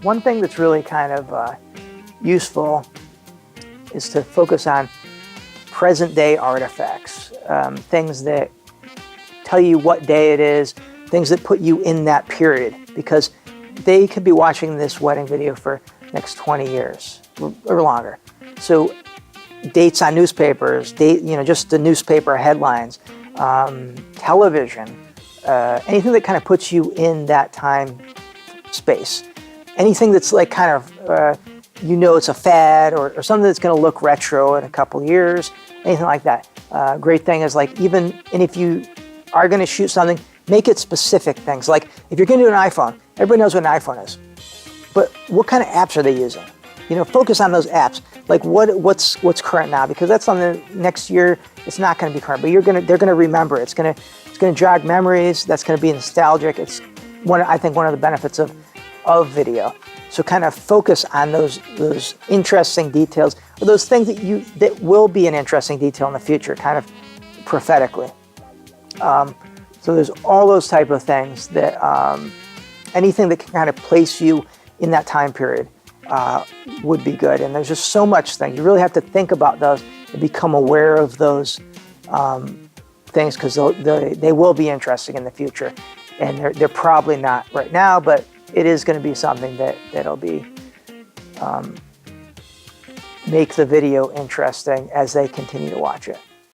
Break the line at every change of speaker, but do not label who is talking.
One thing that's really kind of useful is to focus on present day artifacts, things that tell you what day it is, things that put you in that period, because they could be watching this wedding video for the next 20 years or longer. So dates on newspapers, just the newspaper headlines, television, anything that kind of puts you in that time space. Anything that's like kind of, it's a fad or something that's going to look retro in a couple years, anything like that. Great thing is like and if you are going to shoot something, make it specific things. Like if you're going to do an iPhone, everybody knows what an iPhone is. But what kind of apps are they using? Focus on those apps. Like what's current now, because that's something next year it's not going to be current, but they're going to remember. It's going to jog memories. That's going to be nostalgic. It's I think one of the benefits of video. So kind of focus on those interesting details, or those things that will be an interesting detail in the future, kind of prophetically. So there's all those type of things that anything that can kind of place you in that time period would be good. And there's just so much thing. You really have to think about those and become aware of those things, because they will be interesting in the future. And they're probably not right now, but it is going to be something that'll be make the video interesting as they continue to watch it.